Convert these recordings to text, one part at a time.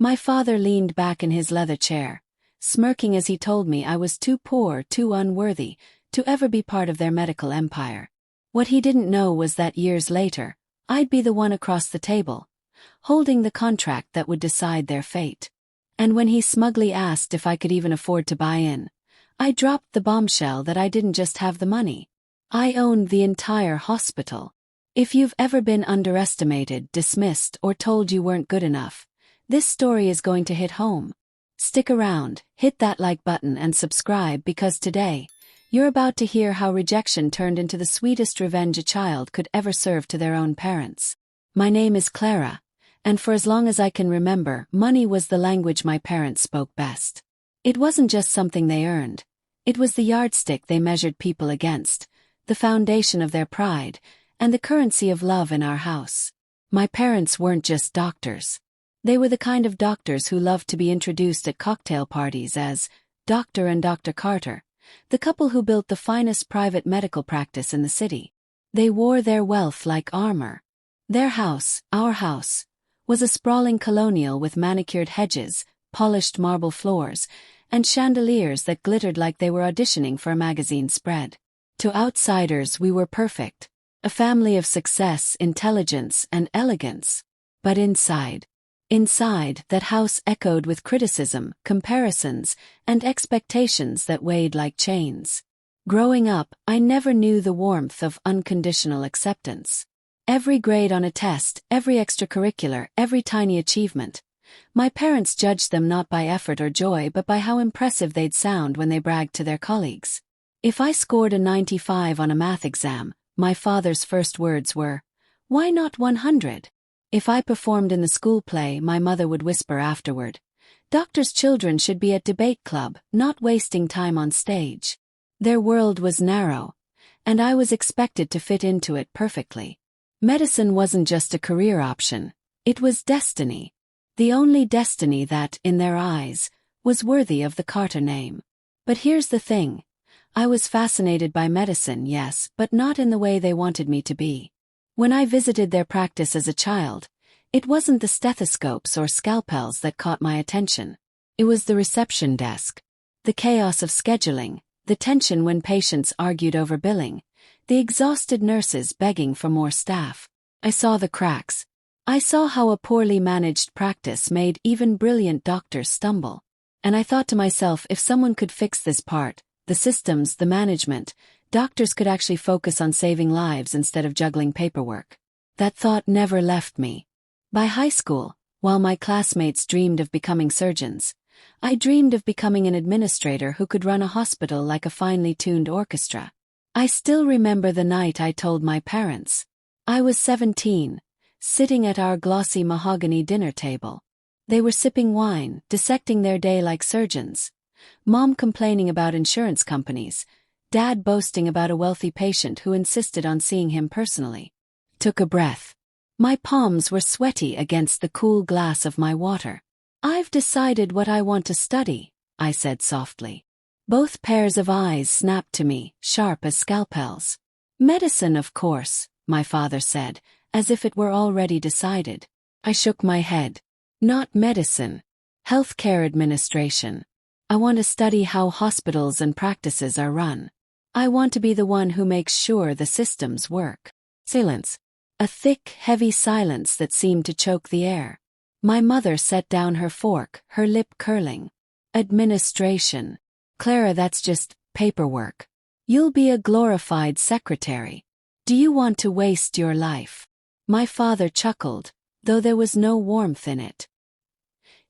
My father leaned back in his leather chair, smirking as he told me I was too poor, too unworthy, to ever be part of their medical empire. What he didn't know was that years later, I'd be the one across the table, holding the contract that would decide their fate. And when he smugly asked if I could even afford to buy in, I dropped the bombshell that I didn't just have the money. I owned the entire hospital. If you've ever been underestimated, dismissed, or told you weren't good enough, this story is going to hit home. Stick around, hit that like button and subscribe because today, you're about to hear how rejection turned into the sweetest revenge a child could ever serve to their own parents. My name is Clara, and for as long as I can remember, money was the language my parents spoke best. It wasn't just something they earned. It was the yardstick they measured people against, the foundation of their pride, and the currency of love in our house. My parents weren't just doctors. They were the kind of doctors who loved to be introduced at cocktail parties as Dr. and Dr. Carter, the couple who built the finest private medical practice in the city. They wore their wealth like armor. Their house, our house, was a sprawling colonial with manicured hedges, polished marble floors, and chandeliers that glittered like they were auditioning for a magazine spread. To outsiders, we were perfect, a family of success, intelligence, and elegance. But inside, that house echoed with criticism, comparisons, and expectations that weighed like chains. Growing up, I never knew the warmth of unconditional acceptance. Every grade on a test, every extracurricular, every tiny achievement. My parents judged them not by effort or joy but by how impressive they'd sound when they bragged to their colleagues. If I scored a 95 on a math exam, my father's first words were, "Why not 100? If I performed in the school play, my mother would whisper afterward, "Doctors' children should be at debate club, not wasting time on stage." Their world was narrow, and I was expected to fit into it perfectly. Medicine wasn't just a career option, it was destiny. The only destiny that, in their eyes, was worthy of the Carter name. But here's the thing. I was fascinated by medicine, yes, but not in the way they wanted me to be. When I visited their practice as a child, it wasn't the stethoscopes or scalpels that caught my attention. It was the reception desk. The chaos of scheduling, the tension when patients argued over billing, the exhausted nurses begging for more staff. I saw the cracks. I saw how a poorly managed practice made even brilliant doctors stumble. And I thought to myself, if someone could fix this part, the systems, the management, doctors could actually focus on saving lives instead of juggling paperwork. That thought never left me. By high school, while my classmates dreamed of becoming surgeons, I dreamed of becoming an administrator who could run a hospital like a finely tuned orchestra. I still remember the night I told my parents. I was 17, sitting at our glossy mahogany dinner table. They were sipping wine, dissecting their day like surgeons. Mom complaining about insurance companies, Dad boasting about a wealthy patient who insisted on seeing him personally. Took a breath. My palms were sweaty against the cool glass of my water. "I've decided what I want to study," I said softly. Both pairs of eyes snapped to me, sharp as scalpels. "Medicine, of course," my father said, as if it were already decided. I shook my head. "Not medicine. Healthcare administration. I want to study how hospitals and practices are run. I want to be the one who makes sure the systems work." Silence. A thick, heavy silence that seemed to choke the air. My mother set down her fork, her lip curling. "Administration. Clara, that's just paperwork. You'll be a glorified secretary. Do you want to waste your life?" My father chuckled, though there was no warmth in it.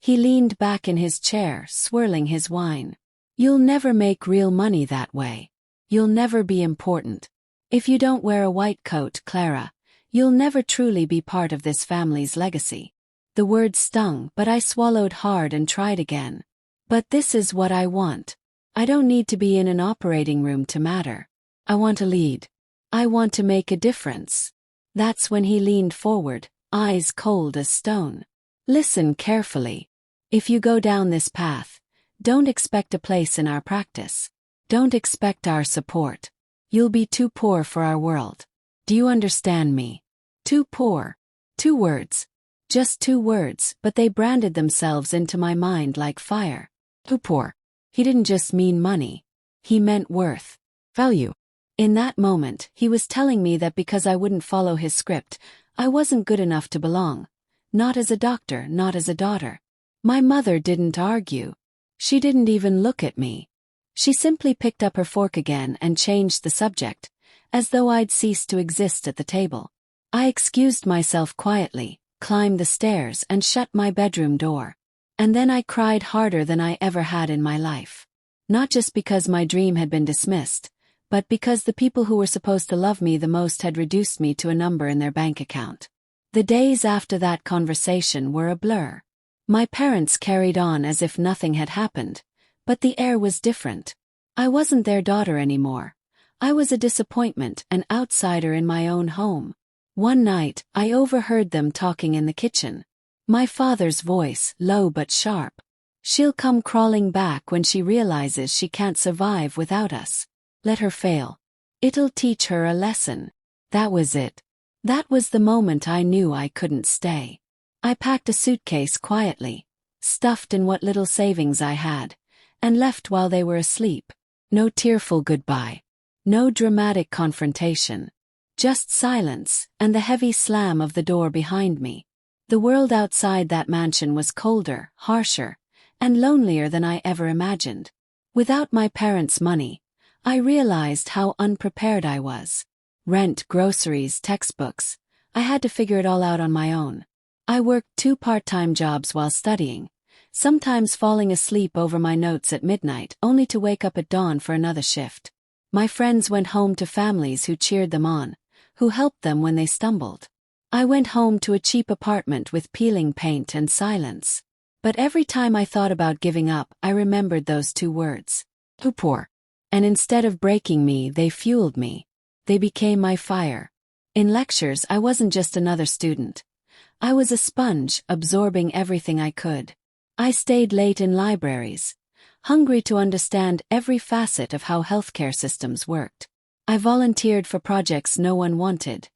He leaned back in his chair, swirling his wine. "You'll never make real money that way. You'll never be important. If you don't wear a white coat, Clara, you'll never truly be part of this family's legacy." The word stung, but I swallowed hard and tried again. "But this is what I want. I don't need to be in an operating room to matter. I want to lead. I want to make a difference." That's when he leaned forward, eyes cold as stone. "Listen carefully. If you go down this path, don't expect a place in our practice. Don't expect our support. You'll be too poor for our world. Do you understand me? Too poor. 2 words. Just 2 words, but they branded themselves into my mind like fire. Too poor. He didn't just mean money. He meant worth. Value. In that moment, he was telling me that because I wouldn't follow his script, I wasn't good enough to belong. Not as a doctor, not as a daughter. My mother didn't argue. She didn't even look at me. She simply picked up her fork again and changed the subject, as though I'd ceased to exist at the table. I excused myself quietly, climbed the stairs and shut my bedroom door. And then I cried harder than I ever had in my life. Not just because my dream had been dismissed, but because the people who were supposed to love me the most had reduced me to a number in their bank account. The days after that conversation were a blur. My parents carried on as if nothing had happened, but the air was different. I wasn't their daughter anymore. I was a disappointment, an outsider in my own home. One night, I overheard them talking in the kitchen. My father's voice, low but sharp. She'll come crawling back when she realizes she can't survive without us. Let her fail. It'll teach her a lesson. That was it. That was the moment I knew I couldn't stay. I packed a suitcase quietly, stuffed in what little savings I had, and left while they were asleep. No tearful goodbye. No dramatic confrontation. Just silence, and the heavy slam of the door behind me. The world outside that mansion was colder, harsher, and lonelier than I ever imagined. Without my parents' money, I realized how unprepared I was. Rent, groceries, textbooks. I had to figure it all out on my own. I worked 2 part-time jobs while studying, sometimes falling asleep over my notes at midnight only to wake up at dawn for another shift. My friends went home to families who cheered them on, who helped them when they stumbled. I went home to a cheap apartment with peeling paint and silence. But every time I thought about giving up, I remembered those 2 words. Too poor. And instead of breaking me, they fueled me. They became my fire. In lectures, I wasn't just another student. I was a sponge, absorbing everything I could. I stayed late in libraries, hungry to understand every facet of how healthcare systems worked. I volunteered for projects no one wanted,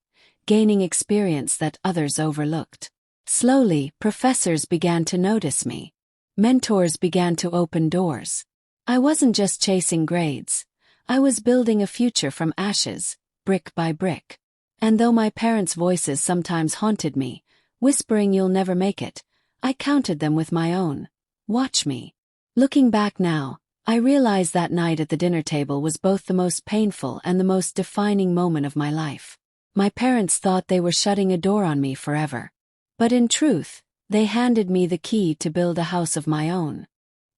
gaining experience that others overlooked. Slowly, professors began to notice me. Mentors began to open doors. I wasn't just chasing grades. I was building a future from ashes, brick by brick. And though my parents' voices sometimes haunted me, whispering you'll never make it, I countered them with my own. Watch me. Looking back now, I realize that night at the dinner table was both the most painful and the most defining moment of my life. My parents thought they were shutting a door on me forever. But in truth, they handed me the key to build a house of my own.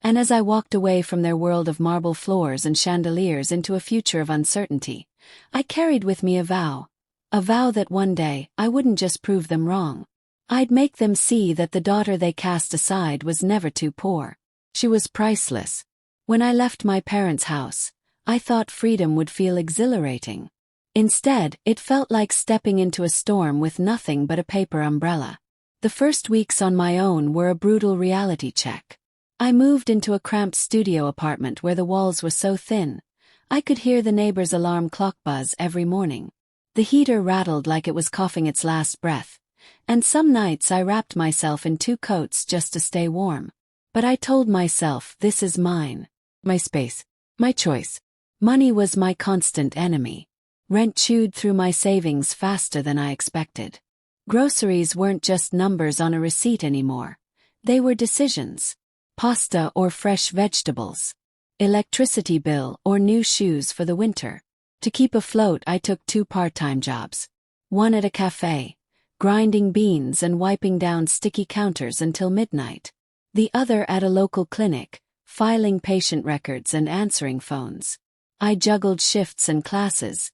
And as I walked away from their world of marble floors and chandeliers into a future of uncertainty, I carried with me a vow that one day I wouldn't just prove them wrong. I'd make them see that the daughter they cast aside was never too poor. She was priceless. When I left my parents' house, I thought freedom would feel exhilarating. Instead, it felt like stepping into a storm with nothing but a paper umbrella. The first weeks on my own were a brutal reality check. I moved into a cramped studio apartment where the walls were so thin, I could hear the neighbor's alarm clock buzz every morning. The heater rattled like it was coughing its last breath, and some nights I wrapped myself in 2 coats just to stay warm. But I told myself, this is mine. My space. My choice. Money was my constant enemy. Rent chewed through my savings faster than I expected. Groceries weren't just numbers on a receipt anymore. They were decisions. Pasta or fresh vegetables. Electricity bill or new shoes for the winter. To keep afloat, I took 2 part-time jobs. One at a cafe, grinding beans and wiping down sticky counters until midnight. The other at a local clinic, filing patient records and answering phones. I juggled shifts and classes,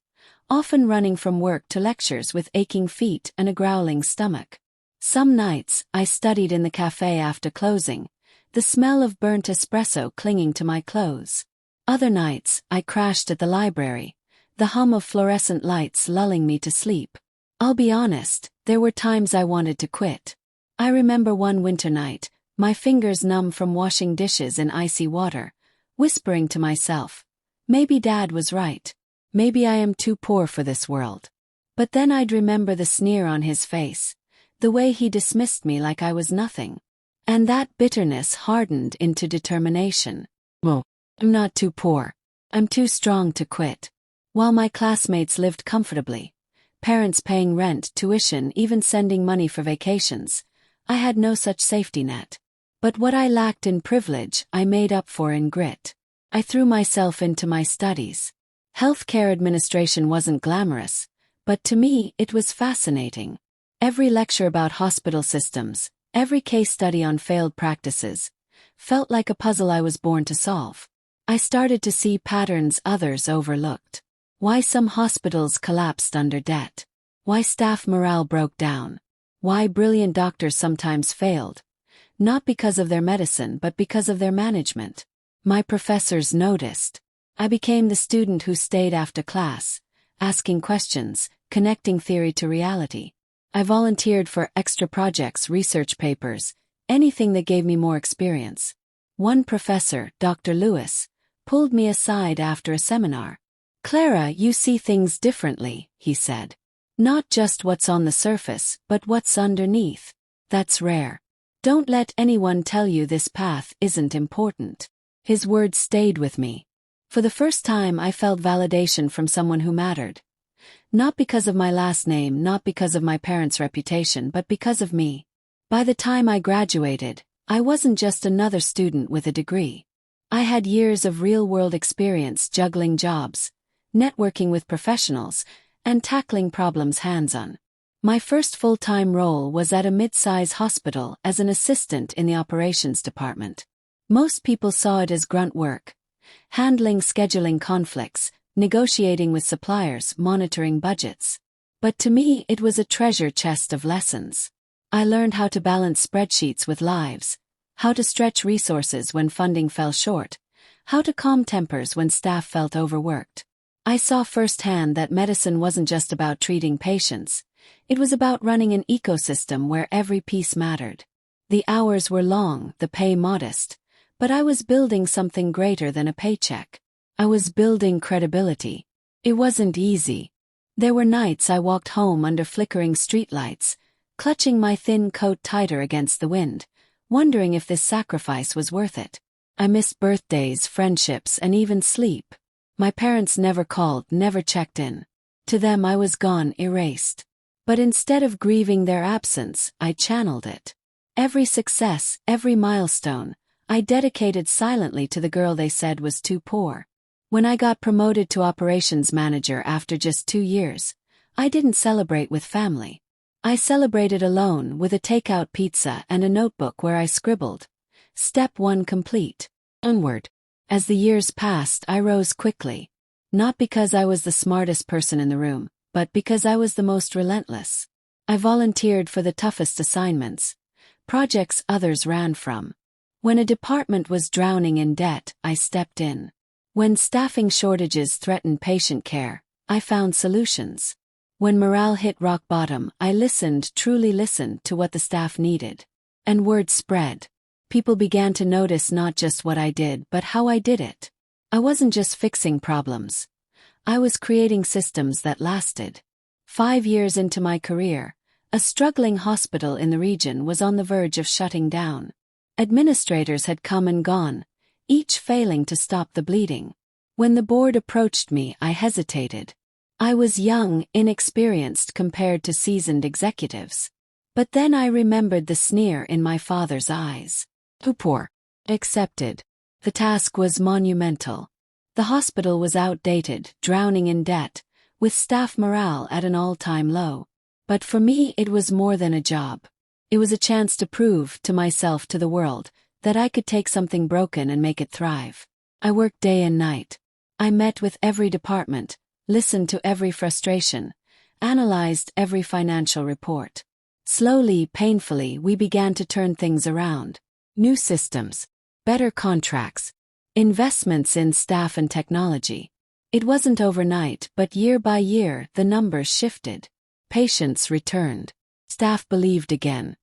often running from work to lectures with aching feet and a growling stomach. Some nights, I studied in the cafe after closing, the smell of burnt espresso clinging to my clothes. Other nights, I crashed at the library, the hum of fluorescent lights lulling me to sleep. I'll be honest, there were times I wanted to quit. I remember one winter night, my fingers numb from washing dishes in icy water, whispering to myself, maybe Dad was right. Maybe I am too poor for this world. But then I'd remember the sneer on his face, The way he dismissed me like I was nothing. And that bitterness hardened into determination. Well, I'm not too poor. I'm too strong to quit. While my classmates lived comfortably, parents paying rent, tuition, even sending money for vacations, I had no such safety net. But what I lacked in privilege, I made up for in grit. I threw myself into my studies. Healthcare administration wasn't glamorous, but to me it was fascinating. Every lecture about hospital systems, every case study on failed practices, felt like a puzzle I was born to solve. I started to see patterns others overlooked. Why some hospitals collapsed under debt. Why staff morale broke down. Why brilliant doctors sometimes failed. Not because of their medicine but because of their management. My professors noticed. I became the student who stayed after class, asking questions, connecting theory to reality. I volunteered for extra projects, research papers, anything that gave me more experience. One professor, Dr. Lewis, pulled me aside after a seminar. "Clara, you see things differently," he said. "Not just what's on the surface, but what's underneath. That's rare. Don't let anyone tell you this path isn't important." His words stayed with me. For the first time I felt validation from someone who mattered. Not because of my last name, not because of my parents' reputation, but because of me. By the time I graduated, I wasn't just another student with a degree. I had years of real-world experience juggling jobs, networking with professionals, and tackling problems hands-on. My first full-time role was at a mid-size hospital as an assistant in the operations department. Most people saw it as grunt work, handling scheduling conflicts, negotiating with suppliers, monitoring budgets. But to me it was a treasure chest of lessons. I learned how to balance spreadsheets with lives, how to stretch resources when funding fell short, how to calm tempers when staff felt overworked. I saw firsthand that medicine wasn't just about treating patients, it was about running an ecosystem where every piece mattered. The hours were long, the pay modest, but I was building something greater than a paycheck. I was building credibility. It wasn't easy. There were nights I walked home under flickering streetlights, clutching my thin coat tighter against the wind, wondering if this sacrifice was worth it. I missed birthdays, friendships, and even sleep. My parents never called, never checked in. To them I was gone, erased. But instead of grieving their absence, I channeled it. Every success, every milestone, I dedicated silently to the girl they said was too poor. When I got promoted to operations manager after just 2 years, I didn't celebrate with family. I celebrated alone with a takeout pizza and a notebook where I scribbled, "Step 1 complete. Onward." As the years passed, I rose quickly. Not because I was the smartest person in the room, but because I was the most relentless. I volunteered for the toughest assignments, projects others ran from. When a department was drowning in debt, I stepped in. When staffing shortages threatened patient care, I found solutions. When morale hit rock bottom, I listened, truly listened to what the staff needed. And word spread. People began to notice not just what I did, but how I did it. I wasn't just fixing problems. I was creating systems that lasted. 5 years into my career, a struggling hospital in the region was on the verge of shutting down. Administrators had come and gone, each failing to stop the bleeding. When the board approached me, I hesitated. I was young, inexperienced compared to seasoned executives. But then I remembered the sneer in my father's eyes. "Too poor." Accepted. The task was monumental. The hospital was outdated, drowning in debt, with staff morale at an all-time low. But for me it was more than a job. It was a chance to prove, to myself, to the world, that I could take something broken and make it thrive. I worked day and night. I met with every department, listened to every frustration, analyzed every financial report. Slowly, painfully, we began to turn things around. New systems, better contracts, investments in staff and technology. It wasn't overnight, but year by year, the numbers shifted. Patients returned. Staff believed again.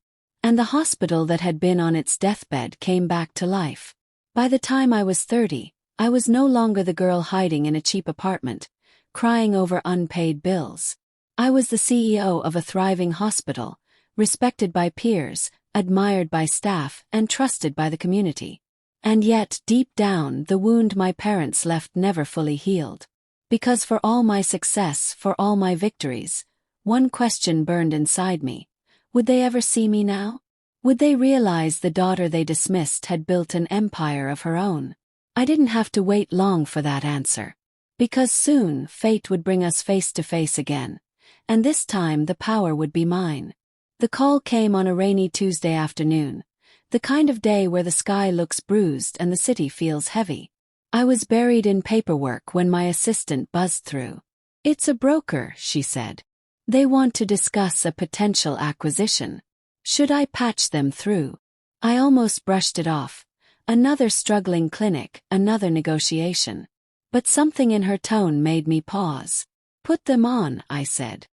And the hospital that had been on its deathbed came back to life. By the time I was 30, I was no longer the girl hiding in a cheap apartment, crying over unpaid bills. I was the CEO of a thriving hospital, respected by peers, admired by staff, and trusted by the community. And yet, deep down, the wound my parents left never fully healed. Because for all my success, for all my victories, one question burned inside me. Would they ever see me now? Would they realize the daughter they dismissed had built an empire of her own? I didn't have to wait long for that answer. Because soon, fate would bring us face to face again. And this time the power would be mine. The call came on a rainy Tuesday afternoon. The kind of day where the sky looks bruised and the city feels heavy. I was buried in paperwork when my assistant buzzed through. "It's a broker," she said. "They want to discuss a potential acquisition. Should I patch them through?" I almost brushed it off. Another struggling clinic, another negotiation. But something in her tone made me pause. "Put them on," I said.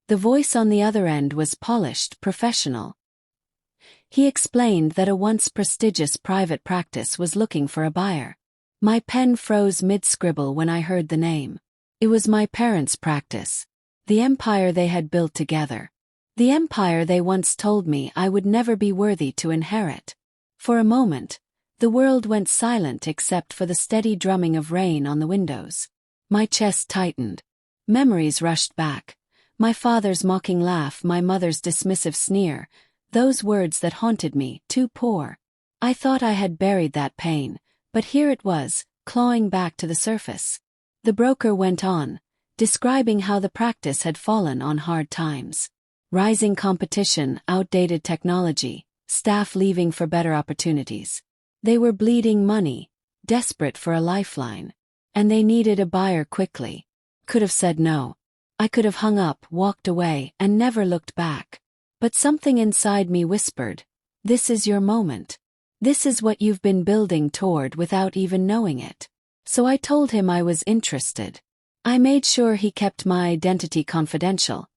The voice on the other end was polished, professional. He explained that a once prestigious private practice was looking for a buyer. My pen froze mid-scribble when I heard the name. It was my parents' practice. The empire they had built together. The empire they once told me I would never be worthy to inherit. For a moment, the world went silent except for the steady drumming of rain on the windows. My chest tightened. Memories rushed back. My father's mocking laugh, my mother's dismissive sneer. Those words that haunted me, too poor. I thought I had buried that pain, but here it was, clawing back to the surface. The broker went on, describing how the practice had fallen on hard times. Rising competition, outdated technology, staff leaving for better opportunities. They were bleeding money, desperate for a lifeline. And they needed a buyer quickly. Could have said no. I could have hung up, walked away, and never looked back. But something inside me whispered, "This is your moment. This is what you've been building toward without even knowing it." So I told him I was interested. I made sure he kept my identity confidential,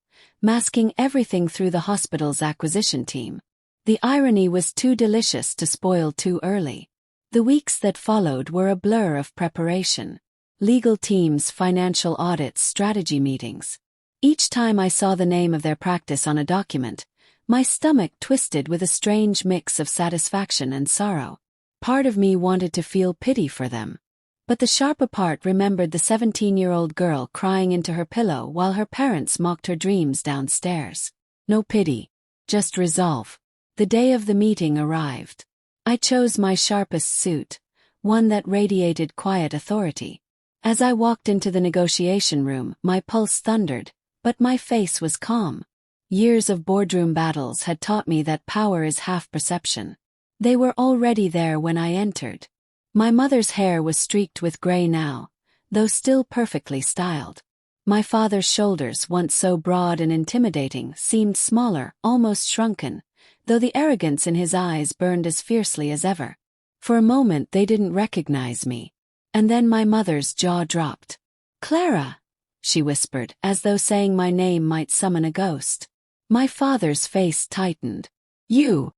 masking everything through the hospital's acquisition team. The irony was too delicious to spoil too early. The weeks that followed were a blur of preparation. Legal teams, financial audits, strategy meetings. Each time I saw the name of their practice on a document, my stomach twisted with a strange mix of satisfaction and sorrow. Part of me wanted to feel pity for them. But the sharper part remembered the 17-year-old girl crying into her pillow while her parents mocked her dreams downstairs. No pity. Just resolve. The day of the meeting arrived. I chose my sharpest suit, one that radiated quiet authority. As I walked into the negotiation room, my pulse thundered, but my face was calm. Years of boardroom battles had taught me that power is half perception. They were already there when I entered. My mother's hair was streaked with gray now, though still perfectly styled. My father's shoulders, once so broad and intimidating, seemed smaller, almost shrunken, though the arrogance in his eyes burned as fiercely as ever. For a moment they didn't recognize me. And then my mother's jaw dropped. "Clara," she whispered, as though saying my name might summon a ghost. My father's face tightened. "You!"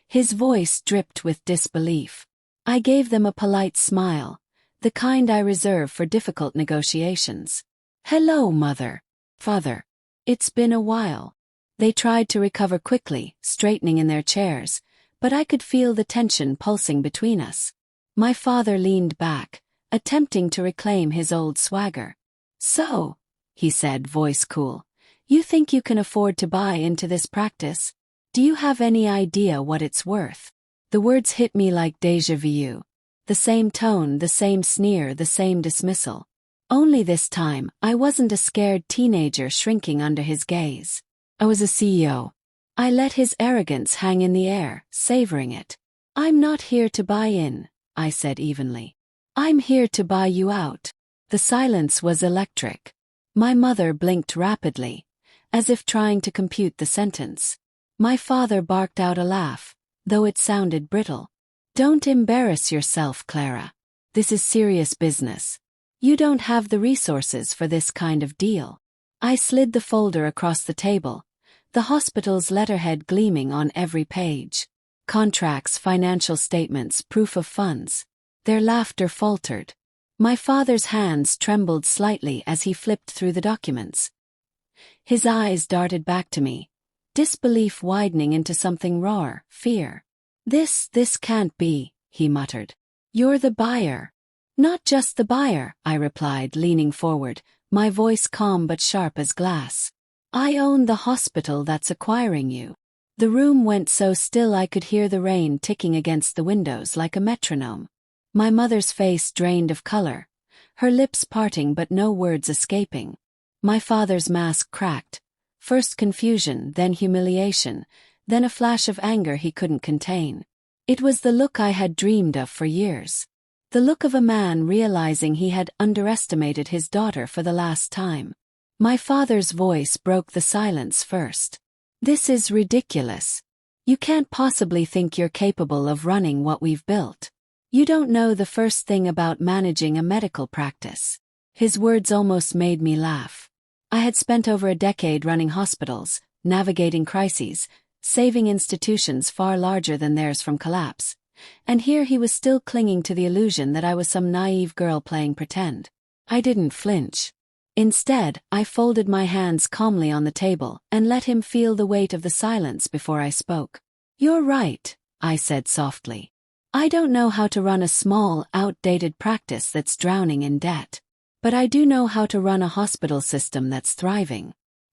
His voice dripped with disbelief. I gave them a polite smile, the kind I reserve for difficult negotiations. "Hello, Mother. Father. It's been a while." They tried to recover quickly, straightening in their chairs, but I could feel the tension pulsing between us. My father leaned back, attempting to reclaim his old swagger. "So," he said, voice cool, "you think you can afford to buy into this practice? Do you have any idea what it's worth?" The words hit me like déjà vu. The same tone, the same sneer, the same dismissal. Only this time, I wasn't a scared teenager shrinking under his gaze. I was a CEO. I let his arrogance hang in the air, savoring it. "I'm not here to buy in," I said evenly. "I'm here to buy you out." The silence was electric. My mother blinked rapidly, as if trying to compute the sentence. My father barked out a laugh, though it sounded brittle. "Don't embarrass yourself, Clara. This is serious business. You don't have the resources for this kind of deal." I slid the folder across the table, the hospital's letterhead gleaming on every page. Contracts, financial statements, proof of funds. Their laughter faltered. My father's hands trembled slightly as he flipped through the documents. His eyes darted back to me. disbelief widening into something rawer, fear. This can't be, he muttered. You're the buyer. Not just the buyer, I replied, leaning forward, my voice calm but sharp as glass. I own the hospital that's acquiring you. The room went so still I could hear the rain ticking against the windows like a metronome. My mother's face drained of color, her lips parting but no words escaping. My father's mask cracked, first confusion, then humiliation, then a flash of anger he couldn't contain. It was the look I had dreamed of for years. The look of a man realizing he had underestimated his daughter for the last time. My father's voice broke the silence first. This is ridiculous. You can't possibly think you're capable of running what we've built. You don't know the first thing about managing a medical practice. His words almost made me laugh. I had spent over a decade running hospitals, navigating crises, saving institutions far larger than theirs from collapse. And here he was still clinging to the illusion that I was some naive girl playing pretend. I didn't flinch. Instead, I folded my hands calmly on the table and let him feel the weight of the silence before I spoke. You're right, I said softly. I don't know how to run a small, outdated practice that's drowning in debt. But I do know how to run a hospital system that's thriving.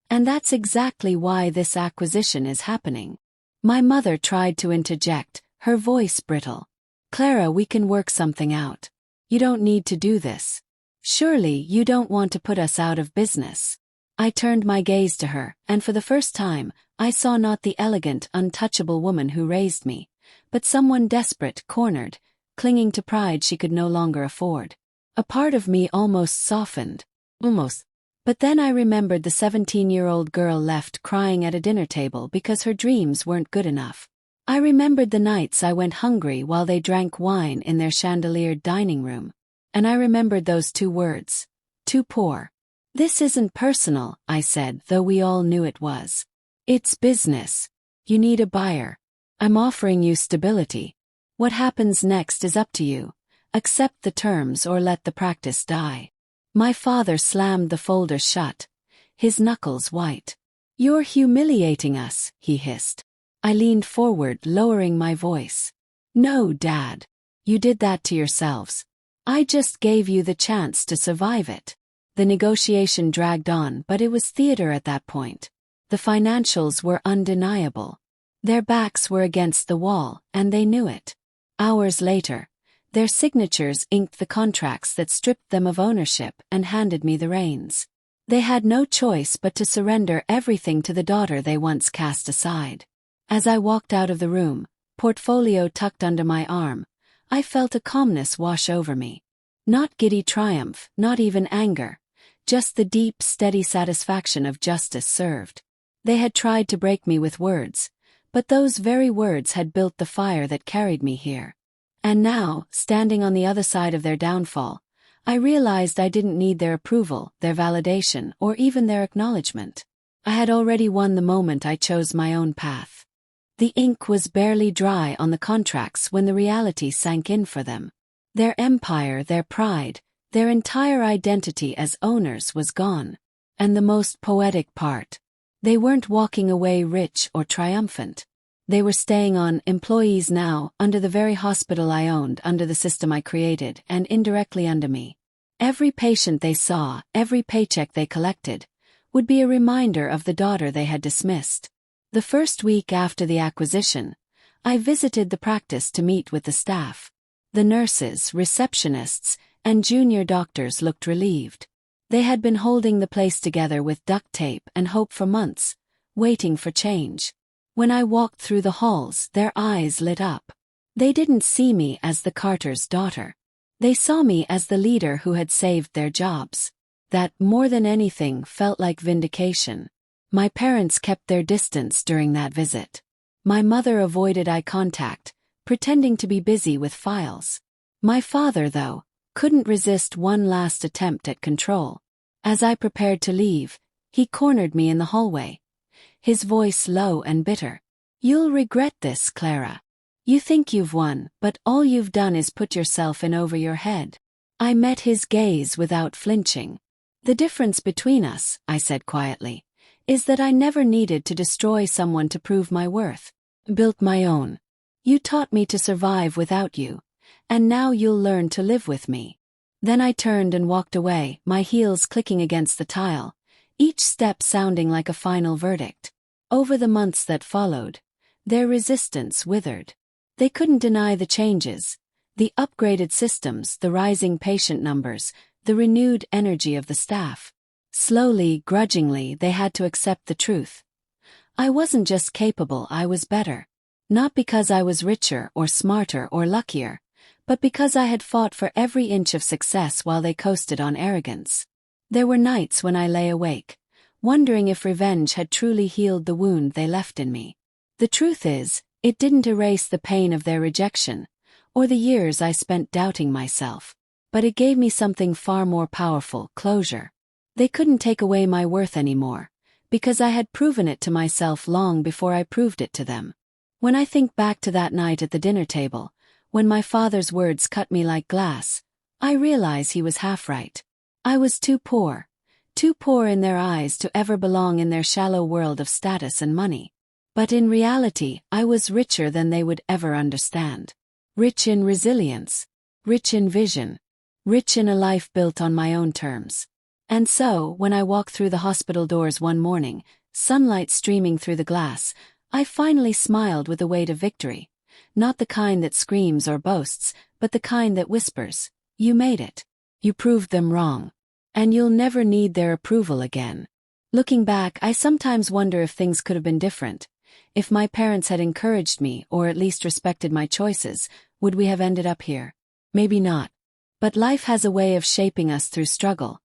And that's exactly why this acquisition is happening. My mother tried to interject, her voice brittle. Clara, we can work something out. You don't need to do this. Surely you don't want to put us out of business. I turned my gaze to her, and for the first time, I saw not the elegant, untouchable woman who raised me, but someone desperate, cornered, clinging to pride she could no longer afford. A part of me almost softened. Almost. But then I remembered the 17-year-old girl left crying at a dinner table because her dreams weren't good enough. I remembered the nights I went hungry while they drank wine in their chandeliered dining room. And I remembered those two words. Too poor. This isn't personal, I said, though we all knew it was. It's business. You need a buyer. I'm offering you stability. What happens next is up to you. Accept the terms or let the practice die. My father slammed the folder shut, his knuckles white. You're humiliating us, he hissed. I leaned forward, lowering my voice. No, Dad. You did that to yourselves. I just gave you the chance to survive it. The negotiation dragged on, but it was theater at that point. The financials were undeniable. Their backs were against the wall, and they knew it. Hours later, their signatures inked the contracts that stripped them of ownership and handed me the reins. They had no choice but to surrender everything to the daughter they once cast aside. As I walked out of the room, portfolio tucked under my arm, I felt a calmness wash over me. Not giddy triumph, not even anger, just the deep, steady satisfaction of justice served. They had tried to break me with words, but those very words had built the fire that carried me here. And now, standing on the other side of their downfall, I realized I didn't need their approval, their validation, or even their acknowledgement. I had already won the moment I chose my own path. The ink was barely dry on the contracts when the reality sank in for them. Their empire, their pride, their entire identity as owners was gone. And the most poetic part, they weren't walking away rich or triumphant. They were staying on, employees now, under the very hospital I owned, under the system I created, and indirectly under me. Every patient they saw, every paycheck they collected, would be a reminder of the daughter they had dismissed. The first week after the acquisition, I visited the practice to meet with the staff. The nurses, receptionists, and junior doctors looked relieved. They had been holding the place together with duct tape and hope for months, waiting for change. When I walked through the halls, their eyes lit up. They didn't see me as the Carter's daughter. They saw me as the leader who had saved their jobs. That, more than anything, felt like vindication. My parents kept their distance during that visit. My mother avoided eye contact, pretending to be busy with files. My father, though, couldn't resist one last attempt at control. As I prepared to leave, he cornered me in the hallway, his voice low and bitter. You'll regret this, Clara. You think you've won, but all you've done is put yourself in over your head. I met his gaze without flinching. The difference between us, I said quietly, is that I never needed to destroy someone to prove my worth. Built my own. You taught me to survive without you, and now you'll learn to live with me. Then I turned and walked away, my heels clicking against the tile, each step sounding like a final verdict. Over the months that followed, their resistance withered. They couldn't deny the changes, the upgraded systems, the rising patient numbers, the renewed energy of the staff. Slowly, grudgingly, they had to accept the truth. I wasn't just capable, I was better. Not because I was richer or smarter or luckier, but because I had fought for every inch of success while they coasted on arrogance. There were nights when I lay awake, wondering if revenge had truly healed the wound they left in me. The truth is, it didn't erase the pain of their rejection, or the years I spent doubting myself, but it gave me something far more powerful: closure. They couldn't take away my worth anymore, because I had proven it to myself long before I proved it to them. When I think back to that night at the dinner table, when my father's words cut me like glass, I realize he was half right. I was too poor in their eyes to ever belong in their shallow world of status and money. But in reality, I was richer than they would ever understand. Rich in resilience, rich in vision, rich in a life built on my own terms. And so, when I walked through the hospital doors one morning, sunlight streaming through the glass, I finally smiled with the weight of victory. Not the kind that screams or boasts, but the kind that whispers, "You made it. You proved them wrong. And you'll never need their approval again." Looking back, I sometimes wonder if things could have been different. If my parents had encouraged me, or at least respected my choices, would we have ended up here? Maybe not. But life has a way of shaping us through struggle,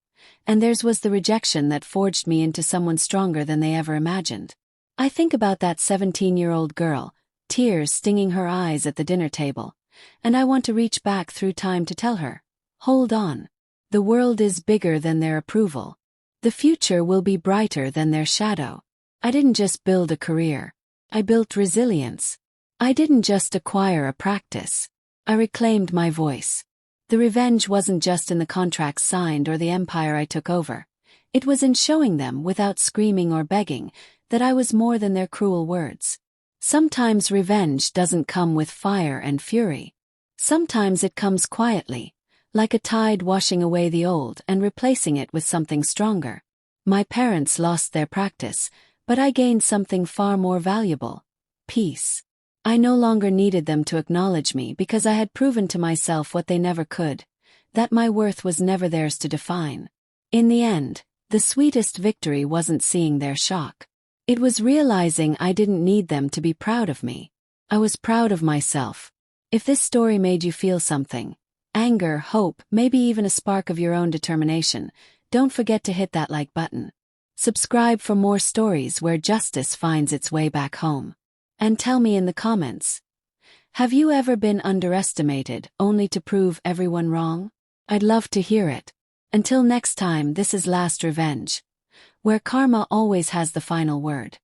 and theirs was the rejection that forged me into someone stronger than they ever imagined. I think about that 17-year-old girl, tears stinging her eyes at the dinner table, and I want to reach back through time to tell her, hold on. The world is bigger than their approval. The future will be brighter than their shadow. I didn't just build a career. I built resilience. I didn't just acquire a practice. I reclaimed my voice. The revenge wasn't just in the contracts signed or the empire I took over. It was in showing them, without screaming or begging, that I was more than their cruel words. Sometimes revenge doesn't come with fire and fury. Sometimes it comes quietly, like a tide washing away the old and replacing it with something stronger. My parents lost their practice, but I gained something far more valuable: peace. I no longer needed them to acknowledge me because I had proven to myself what they never could, that my worth was never theirs to define. In the end, the sweetest victory wasn't seeing their shock. It was realizing I didn't need them to be proud of me. I was proud of myself. If this story made you feel something, anger, hope, maybe even a spark of your own determination, don't forget to hit that like button. Subscribe for more stories where justice finds its way back home. And tell me in the comments, have you ever been underestimated only to prove everyone wrong? I'd love to hear it. Until next time, this is Last Revenge, where karma always has the final word.